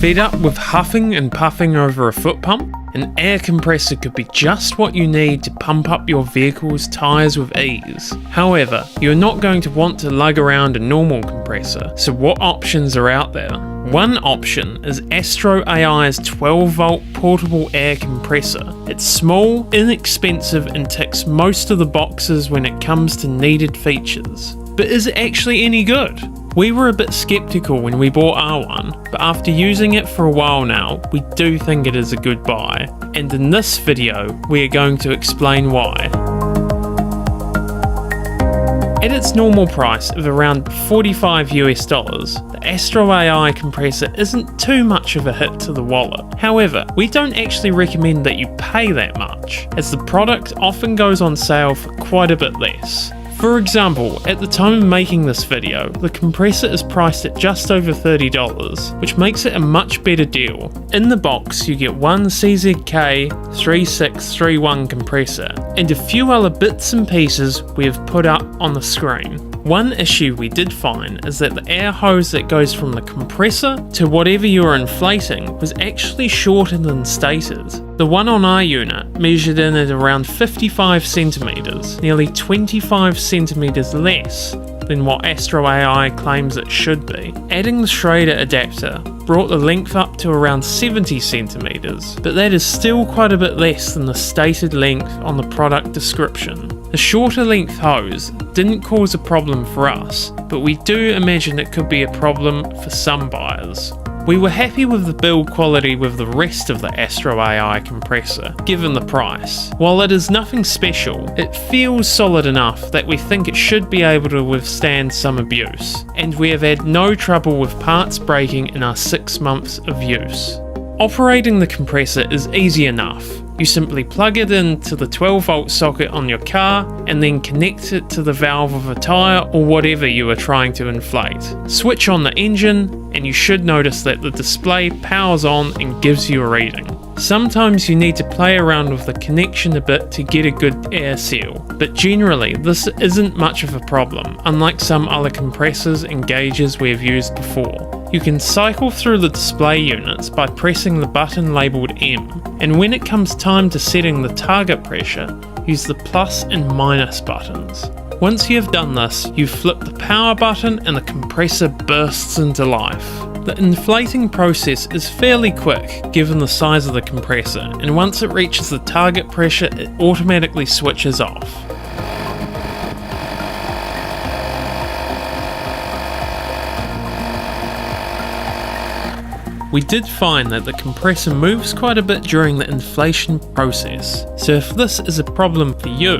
Fed up with huffing and puffing over a foot pump? An air compressor could be just what you need to pump up your vehicle's tyres with ease. However, you're not going to want to lug around a normal compressor, so what options are out there? One option is AstroAI's 12-volt portable air compressor. It's small, inexpensive, and ticks most of the boxes when it comes to needed features. But is it actually any good? We were a bit skeptical when we bought our one, but after using it for a while now, we do think it is a good buy. And in this video, we are going to explain why. At its normal price of around $45 US, the AstroAI compressor isn't too much of a hit to the wallet. However, we don't actually recommend that you pay that much, as the product often goes on sale for quite a bit less. For example, at the time of making this video, the compressor is priced at just over $30, which makes it a much better deal. In the box, you get one CZK 3631 compressor, and a few other bits and pieces we have put up on the screen. One issue we did find is that the air hose that goes from the compressor to whatever you are inflating was actually shorter than stated. The one on our unit measured in at around 55 centimeters, nearly 25 centimeters less than what AstroAI claims it should be. Adding the Schrader adapter brought the length up to around 70 centimeters, but that is still quite a bit less than the stated length on the product description. The shorter length hose didn't cause a problem for us, but we do imagine it could be a problem for some buyers. We were happy with the build quality with the rest of the AstroAI compressor, given the price. While it is nothing special, it feels solid enough that we think it should be able to withstand some abuse, and we have had no trouble with parts breaking in our 6 months of use. Operating the compressor is easy enough. You simply plug it into the 12-volt socket on your car and then connect it to the valve of a tyre or whatever you are trying to inflate. Switch on the engine and you should notice that the display powers on and gives you a reading. Sometimes you need to play around with the connection a bit to get a good air seal, but generally this isn't much of a problem, unlike some other compressors and gauges we have used before. You can cycle through the display units by pressing the button labelled M, and when it comes time to setting the target pressure, use the plus and minus buttons. Once you have done this, you flip the power button and the compressor bursts into life. The inflating process is fairly quick given the size of the compressor, and once it reaches the target pressure, it automatically switches off. We did find that the compressor moves quite a bit during the inflation process, so if this is a problem for you,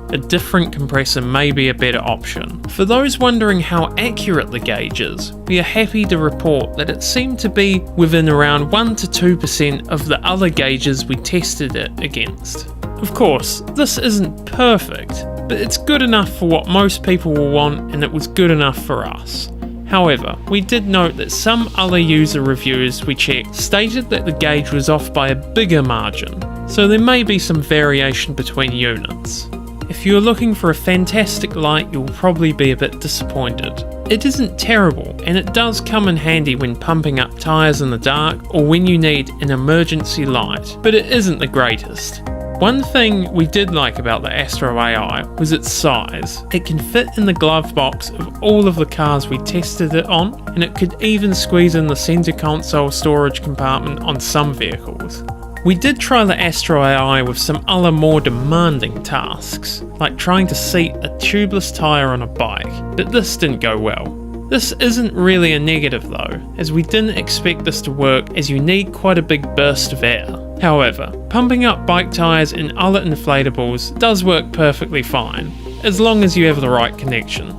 a different compressor may be a better option. For those wondering how accurate the gauge is, we are happy to report that it seemed to be within around 1 to 2% of the other gauges we tested it against. Of course, this isn't perfect, but it's good enough for what most people will want, and it was good enough for us. However, we did note that some other user reviews we checked stated that the gauge was off by a bigger margin, so there may be some variation between units. If you're looking for a fantastic light, you'll probably be a bit disappointed. It isn't terrible, and it does come in handy when pumping up tyres in the dark or when you need an emergency light, but it isn't the greatest. One thing we did like about the AstroAI was its size. It can fit in the glove box of all of the cars we tested it on, and it could even squeeze in the centre console storage compartment on some vehicles. We did try the AstroAI with some other more demanding tasks, like trying to seat a tubeless tyre on a bike, but this didn't go well. This isn't really a negative though, as we didn't expect this to work, as you need quite a big burst of air. However, pumping up bike tyres and other inflatables does work perfectly fine, as long as you have the right connection.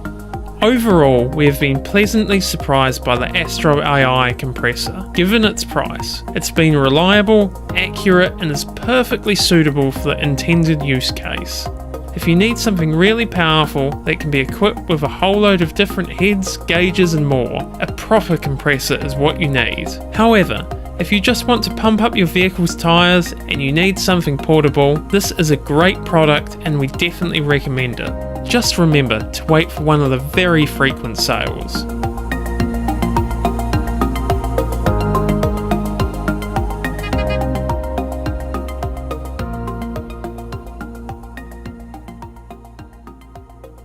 Overall, we have been pleasantly surprised by the AstroAI compressor. Given its price, it's been reliable, accurate, and is perfectly suitable for the intended use case. If you need something really powerful that can be equipped with a whole load of different heads, gauges and more, a proper compressor is what you need. However, if you just want to pump up your vehicle's tyres and you need something portable, this is a great product and we definitely recommend it. Just remember to wait for one of the very frequent sales.